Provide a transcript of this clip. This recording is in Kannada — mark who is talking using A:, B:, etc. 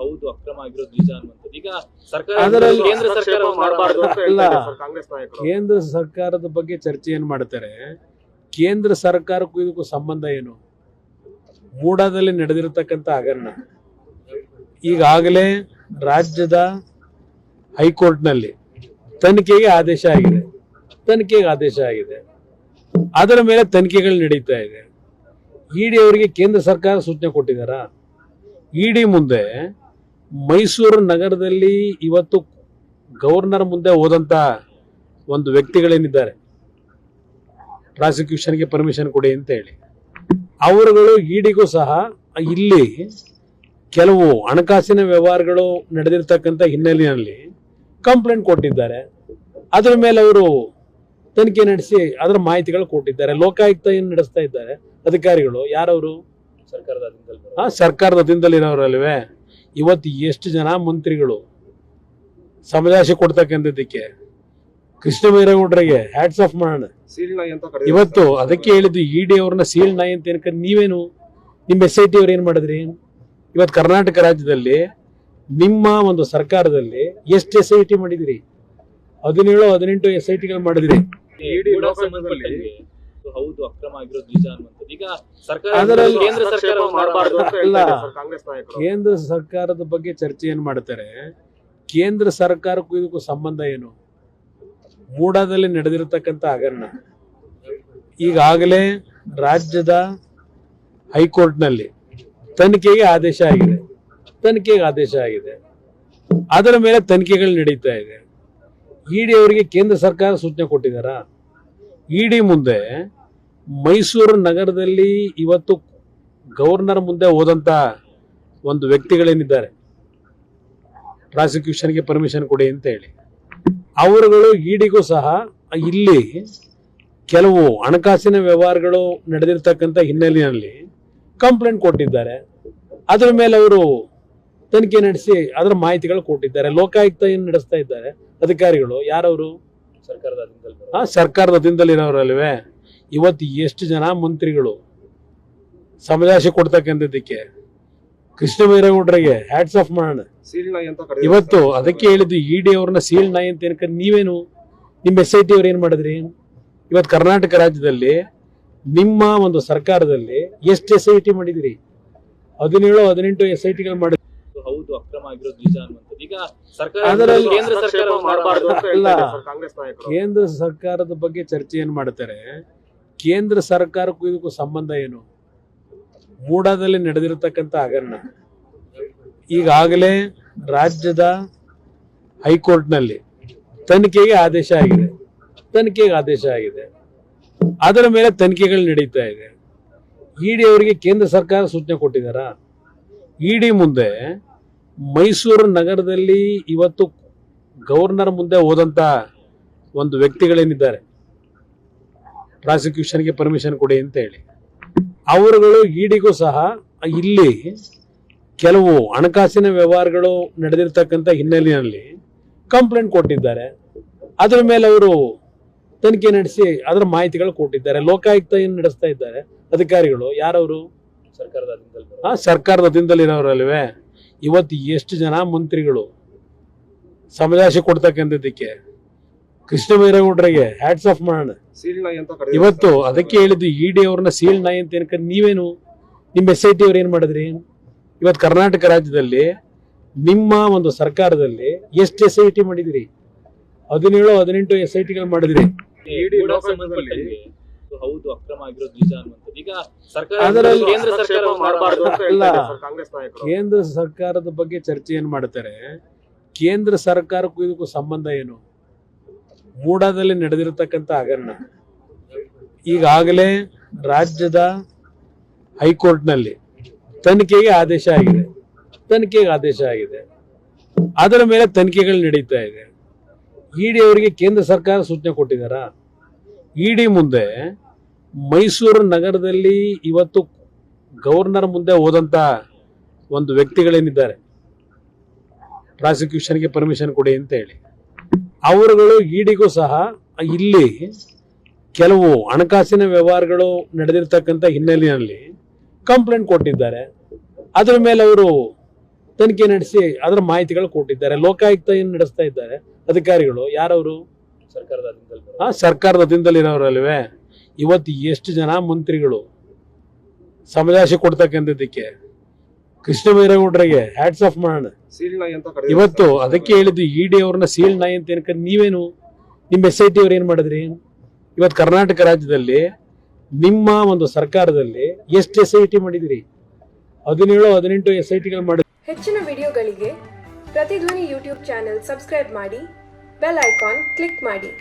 A: ಹೌದು ಅಕ್ರಮ ಆಗಿರೋದು ನಿಜ ಅನ್ನುವಂಥದ್ದು. ಈಗ ಸರ್ಕಾರ
B: ಅದರಲ್ಲಿ
A: ಕೇಂದ್ರ ಸರ್ಕಾರ ಮಾಡಬಾರದು ಅಂತ
B: ಇಲ್ಲ,
A: ಹೇಳ್ತಾರೆ ಕಾಂಗ್ರೆಸ್ ನಾಯಕರು.
B: ಕೇಂದ್ರ ಸರ್ಕಾರದ ಬಗ್ಗೆ ಚರ್ಚೆ ಏನ್ ಮಾಡ್ತಾರೆ? ಕೇಂದ್ರ ಸರ್ಕಾರಕ್ಕೂ ಇದಕ್ಕೂ ಸಂಬಂಧ ಏನು? ಮೂಡಾದಲ್ಲಿ ನಡೆದಿರತಕ್ಕಂಥ ಹಗರಣ ಈಗಾಗಲೇ ರಾಜ್ಯದ ಹೈಕೋರ್ಟ್ನಲ್ಲಿ ತನಿಖೆಗೆ ಆದೇಶ ಆಗಿದೆ. ಅದರ ಮೇಲೆ ತನಿಖೆಗಳು ನಡೀತಾ ಇದೆ. ಇಡಿ ಅವರಿಗೆ ಕೇಂದ್ರ ಸರ್ಕಾರ ಸೂಚನೆ ಕೊಟ್ಟಿದ್ದಾರ? ಇಡಿ ಮುಂದೆ ಮೈಸೂರು ನಗರದಲ್ಲಿ ಇವತ್ತು ಗವರ್ನರ್ ಮುಂದೆ ಹೋದಂತ ಒಂದು ವ್ಯಕ್ತಿಗಳೇನಿದ್ದಾರೆ, ಪ್ರಾಸಿಕ್ಯೂಷನ್ಗೆ ಪರ್ಮಿಷನ್ ಕೊಡಿ ಅಂತ ಹೇಳಿ, ಅವರುಗಳು ಇಡಿಗೂ ಸಹ ಇಲ್ಲಿ ಕೆಲವು ಹಣಕಾಸಿನ ವ್ಯವಹಾರಗಳು ನಡೆದಿರ್ತಕ್ಕಂಥ ಹಿನ್ನೆಲೆಯಲ್ಲಿ ಕಂಪ್ಲೇಂಟ್ ಕೊಟ್ಟಿದ್ದಾರೆ. ಅದರ ಮೇಲೆ ಅವರು ತನಿಖೆ ನಡೆಸಿ ಅದರ ಮಾಹಿತಿಗಳು ಕೊಟ್ಟಿದ್ದಾರೆ. ಲೋಕಾಯುಕ್ತ ಏನು ನಡೆಸ್ತಾ ಇದ್ದಾರೆ ಅಧಿಕಾರಿಗಳು? ಯಾರವರು? ಸರ್ಕಾರದ ಅಧೀನದಲ್ಲಿರೋರಲ್ವೇ? ಇವತ್ತು ಎಷ್ಟು ಜನ ಮಂತ್ರಿಗಳು ಸಮಜಾಯಿಷಿ ಕೊಡ್ತಕ್ಕಂಥದ್ದಕ್ಕೆ ಕೃಷ್ಣ ಬೈರೇಗೌಡರಿಗೆ ಹ್ಯಾಟ್ಸ್ ಆಫ್ ಮಾಡೋಣ. ಇವತ್ತು ಅದಕ್ಕೆ ಹೇಳಿದ್ದು ಇಡಿ ಅವ್ರನ್ನ ಸೀಲ್ ನಾಯಿ ಅಂತ ಏನಕ್ಕೆ ನೀವೇನು ನಿಮ್ಮ SIT ಅವ್ರು ಏನ್ ಮಾಡಿದ್ರಿ? ಇವತ್ತು ಕರ್ನಾಟಕ ರಾಜ್ಯದಲ್ಲಿ ನಿಮ್ಮ ಒಂದು ಸರ್ಕಾರದಲ್ಲಿ ಎಷ್ಟು SIT ಮಾಡಿದಿರಿ? 17-18 SITಗಳು ಮಾಡಿದ್ರಿ.
A: ಹೌದು ಅಕ್ರಮ ಆಗಿರೋದು ನಿಜ ಅನ್ನುವಂಥದ್ದು. ಈಗ ಸರ್ಕಾರ
B: ಅದರಲ್ಲಿ
A: ಕೇಂದ್ರ ಸರ್ಕಾರ ಮಾಡಬಾರದು ಅಂತ ಹೇಳ್ತಾರೆ ಕಾಂಗ್ರೆಸ್ ನಾಯಕರು.
B: ಕೇಂದ್ರ ಸರ್ಕಾರದ ಬಗ್ಗೆ ಚರ್ಚೆ ಏನ್ ಮಾಡ್ತಾರೆ? ಕೇಂದ್ರ ಸರ್ಕಾರಕ್ಕೂ ಇದಕ್ಕೂ ಸಂಬಂಧ ಏನು? ಮೂಡಾದಲ್ಲಿ ನಡೆದಿರತಕ್ಕಂಥ ಹಗರಣ ಈಗಾಗಲೇ ರಾಜ್ಯದ ಹೈಕೋರ್ಟ್ನಲ್ಲಿ ತನಿಖೆಗೆ ಆದೇಶ ಆಗಿದೆ. ಅದರ ಮೇಲೆ ತನಿಖೆಗಳು ನಡೀತಾ ಇದೆ. ಇಡಿ ಅವರಿಗೆ ಕೇಂದ್ರ ಸರ್ಕಾರ ಸೂಚನೆ ಕೊಟ್ಟಿದ್ದಾರ? ಇಡಿ ಮುಂದೆ ಮೈಸೂರು ನಗರದಲ್ಲಿ ಇವತ್ತು ಗವರ್ನರ್ ಮುಂದೆ ಹೋದಂತ ಒಂದು ವ್ಯಕ್ತಿಗಳೇನಿದ್ದಾರೆ, ಪ್ರಾಸಿಕ್ಯೂಷನ್ಗೆ ಪರ್ಮಿಷನ್ ಕೊಡಿ ಅಂತ ಹೇಳಿ, ಅವರುಗಳು ಇಡಿಗೂ ಸಹ ಇಲ್ಲಿ ಕೆಲವು ಹಣಕಾಸಿನ ವ್ಯವಹಾರಗಳು ನಡೆದಿರ್ತಕ್ಕಂಥ ಹಿನ್ನೆಲೆಯಲ್ಲಿ ಕಂಪ್ಲೇಂಟ್ ಕೊಟ್ಟಿದ್ದಾರೆ. ಅದರ ಮೇಲೆ ಅವರು ತನಿಖೆ ನಡೆಸಿ ಅದರ ಮಾಹಿತಿಗಳು ಕೊಟ್ಟಿದ್ದಾರೆ. ಲೋಕಾಯುಕ್ತ ಏನು ನಡೆಸ್ತಾ ಇದ್ದಾರೆ ಅಧಿಕಾರಿಗಳು? ಯಾರವರು? ಸರ್ಕಾರದ ಅಧೀನದಲ್ಲಿರೋರಲ್ವೇ? ಇವತ್ತು ಎಷ್ಟು ಜನ ಮಂತ್ರಿಗಳು ಸಮಜಾಯಿಷಿ ಕೊಡ್ತಕ್ಕಂಥದ್ದಕ್ಕೆ ಕೃಷ್ಣ ಬೈರೇಗೌಡರಿಗೆ ಹ್ಯಾಟ್ಸ್ ಆಫ್ ಮಾಡೋಣ. ಇವತ್ತು ಅದಕ್ಕೆ ಹೇಳಿದ್ದು ಇಡಿ ಅವ್ರನ್ನ ಸೀಲ್ ನಾಯಿ ಅಂತ ಏನಕ್ಕೆ ನೀವೇನು ನಿಮ್ಮ SIT ಅವ್ರು ಏನ್ ಮಾಡಿದ್ರಿ? ಇವತ್ತು ಕರ್ನಾಟಕ ರಾಜ್ಯದಲ್ಲಿ ನಿಮ್ಮ ಒಂದು ಸರ್ಕಾರದಲ್ಲಿ ಎಷ್ಟು SIT ಮಾಡಿದಿರಿ? 17-18 SITಗಳು ಮಾಡಿದ್ರಿ.
A: ಹೌದು ಅಕ್ರಮ ಆಗಿರೋದು ನಿಜ ಅನ್ನುವಂಥದ್ದು. ಈಗ ಸರ್ಕಾರ
B: ಅದರಲ್ಲಿ
A: ಕೇಂದ್ರ ಸರ್ಕಾರ ಮಾಡಬಾರದು ಅಂತ ಹೇಳ್ತಾರೆ ಕಾಂಗ್ರೆಸ್ ನಾಯಕರು.
B: ಕೇಂದ್ರ ಸರ್ಕಾರದ ಬಗ್ಗೆ ಚರ್ಚೆ ಏನ್ ಮಾಡ್ತಾರೆ? ಕೇಂದ್ರ ಸರ್ಕಾರಕ್ಕೂ ಇದಕ್ಕೂ ಸಂಬಂಧ ಏನು? ಮೂಡಾದಲ್ಲಿ ನಡೆದಿರತಕ್ಕಂಥ ಹಗರಣ ಈಗಾಗಲೇ ರಾಜ್ಯದ ಹೈಕೋರ್ಟ್ನಲ್ಲಿ ತನಿಖೆಗೆ ಆದೇಶ ಆಗಿದೆ. ಅದರ ಮೇಲೆ ತನಿಖೆಗಳು ನಡೀತಾ ಇದೆ. ಇಡಿ ಅವರಿಗೆ ಕೇಂದ್ರ ಸರ್ಕಾರ ಸೂಚನೆ ಕೊಟ್ಟಿದ್ದಾರ? ಇಡಿ ಮುಂದೆ ಮೈಸೂರು ನಗರದಲ್ಲಿ ಇವತ್ತು ಗವರ್ನರ್ ಮುಂದೆ ಹೋದಂತ ಒಂದು ವ್ಯಕ್ತಿಗಳೇನಿದ್ದಾರೆ, ಪ್ರಾಸಿಕ್ಯೂಷನ್ಗೆ ಪರ್ಮಿಷನ್ ಕೊಡಿ ಅಂತ ಹೇಳಿ, ಅವರುಗಳು ಇಡಿಗೂ ಸಹ ಇಲ್ಲಿ ಕೆಲವು ಹಣಕಾಸಿನ ವ್ಯವಹಾರಗಳು ನಡೆದಿರ್ತಕ್ಕಂಥ ಹಿನ್ನೆಲೆಯಲ್ಲಿ ಕಂಪ್ಲೇಂಟ್ ಕೊಟ್ಟಿದ್ದಾರೆ. ಅದರ ಮೇಲೆ ಅವರು ತನಿಖೆ ನಡೆಸಿ ಅದರ ಮಾಹಿತಿಗಳು ಕೊಟ್ಟಿದ್ದಾರೆ. ಲೋಕಾಯುಕ್ತ ಏನು ನಡೆಸ್ತಾ ಇದ್ದಾರೆ ಅಧಿಕಾರಿಗಳು? ಯಾರವರು? ಸರ್ಕಾರದ ಅಧೀನದಲ್ಲಿರೋರಲ್ವೇ? ಇವತ್ತು ಎಷ್ಟು ಜನ ಮಂತ್ರಿಗಳು ಸಮಜಾಯಿಷಿ ಕೊಡ್ತಕ್ಕಂಥದ್ದಕ್ಕೆ ಕೃಷ್ಣ ಬೈರೇಗೌಡರಿಗೆ ಹ್ಯಾಟ್ಸ್ ಆಫ್ ಮಾಡೋಣ. ಇವತ್ತು ಅದಕ್ಕೆ ಹೇಳಿದ್ದು ಇಡಿ ಅವ್ರನ್ನ ಸೀಲ್ ನಾಯಿ ಅಂತ ಏನಕ್ಕೆ ನೀವೇನು ನಿಮ್ಮ SIT ಅವ್ರು ಏನ್ ಮಾಡಿದ್ರಿ? ಇವತ್ತು ಕರ್ನಾಟಕ ರಾಜ್ಯದಲ್ಲಿ ನಿಮ್ಮ ಒಂದು ಸರ್ಕಾರದಲ್ಲಿ ಎಷ್ಟು SIT ಮಾಡಿದಿರಿ? 17-18 SITಗಳು ಮಾಡಿದ್ರಿ.
A: ಹೌದು ಅಕ್ರಮ ಆಗಿರೋದು ನಿಜ ಅನ್ನುವಂಥದ್ದು. ಈಗ ಸರ್ಕಾರ
B: ಅದರಲ್ಲಿ
A: ಕೇಂದ್ರ ಸರ್ಕಾರ ಮಾಡಬಾರದು ಅಂತ ಹೇಳ್ತಾರೆ ಕಾಂಗ್ರೆಸ್ ನಾಯಕರು.
B: ಕೇಂದ್ರ ಸರ್ಕಾರದ ಬಗ್ಗೆ ಚರ್ಚೆ ಏನ್ ಮಾಡ್ತಾರೆ? ಕೇಂದ್ರ ಸರ್ಕಾರಕ್ಕೂ ಇದಕ್ಕೂ ಸಂಬಂಧ ಏನು? ಮೂಡಾದಲ್ಲಿ ನಡೆದಿರತಕ್ಕಂಥ ಹಗರಣ ಈಗಾಗಲೇ ರಾಜ್ಯದ ಹೈಕೋರ್ಟ್ನಲ್ಲಿ ತನಿಖೆಗೆ ಆದೇಶ ಆಗಿದೆ. ಅದರ ಮೇಲೆ ತನಿಖೆಗಳು ನಡೀತಾ ಇದೆ. ಇಡಿ ಅವರಿಗೆ ಕೇಂದ್ರ ಸರ್ಕಾರ ಸೂಚನೆ ಕೊಟ್ಟಿದ್ದಾರ? ಇಡಿ ಮುಂದೆ ಮೈಸೂರು ನಗರದಲ್ಲಿ ಇವತ್ತು ಗವರ್ನರ್ ಮುಂದೆ ಹೋದಂತ ಒಂದು ವ್ಯಕ್ತಿಗಳೇನಿದ್ದಾರೆ, ಪ್ರಾಸಿಕ್ಯೂಷನ್ಗೆ ಪರ್ಮಿಷನ್ ಕೊಡಿ ಅಂತ ಹೇಳಿ, ಅವರುಗಳು ಇಡಿಗೂ ಸಹ ಇಲ್ಲಿ ಕೆಲವು ಹಣಕಾಸಿನ ವ್ಯವಹಾರಗಳು ನಡೆದಿರ್ತಕ್ಕಂಥ ಹಿನ್ನೆಲೆಯಲ್ಲಿ ಕಂಪ್ಲೇಂಟ್ ಕೊಟ್ಟಿದ್ದಾರೆ. ಅದರ ಮೇಲೆ ಅವರು ತನಿಖೆ ನಡೆಸಿ ಅದರ ಮಾಹಿತಿಗಳು ಕೊಟ್ಟಿದ್ದಾರೆ. ಲೋಕಾಯುಕ್ತ ಏನು ನಡೆಸ್ತಾ ಇದ್ದಾರೆ ಅಧಿಕಾರಿಗಳು, ಯಾರವರು?
A: ಸರ್ಕಾರದ ಅಧೀನದಲ್ಲಿ ಬರೋದು.
B: ಸರ್ಕಾರದ ಅಧೀನದಲ್ಲಿರೋರಲ್ವೇ? ಇವತ್ತು ಎಷ್ಟು ಜನ ಮಂತ್ರಿಗಳು ಸಮಜಾಶೆ ಕೊಡ್ತಕ್ಕಂಥದ್ದಕ್ಕೆ ಕೃಷ್ಣ ಬೈರೇಗೌಡರಿಗೆ ಹ್ಯಾಟ್ಸ್ ಆಫ್ ಮಾಡೋಣ.
A: ಸೀಲ್ ನಾಯಿ ಅಂತ ಕರೆದಿದ್ದಾರೆ
B: ಇವತ್ತು
A: ಸರ್.
B: ಅದಕ್ಕೆ ಹೇಳಿದ್ದು ಇಡಿ ಅವ್ರನ್ನ ಸೀಲ್ ನಾಯಿ ಅಂತ ಏನಕ್ಕೆ ನೀವೇನು ನಿಮ್ಮ SIT ಅವ್ರು ಏನ್ ಮಾಡಿದ್ರಿ? ಇವತ್ತು ಕರ್ನಾಟಕ ರಾಜ್ಯದಲ್ಲಿ ನಿಮ್ಮ ಒಂದು ಸರ್ಕಾರದಲ್ಲಿ ಎಷ್ಟು SIT ಮಾಡಿದಿರಿ? 17-18 SITಗಳು ಮಾಡಿ.
C: ಹೆಚ್ಚಿನ ವಿಡಿಯೋಗಳಿಗೆ ಪ್ರತಿಧ್ವನಿ ಯೂಟ್ಯೂಬ್ ಚಾನೆಲ್ ಸಬ್ಸ್ಕ್ರೈಬ್ ಮಾಡಿ, ಬೆಲ್ ಐಕಾನ್ ಕ್ಲಿಕ್ ಮಾಡಿ.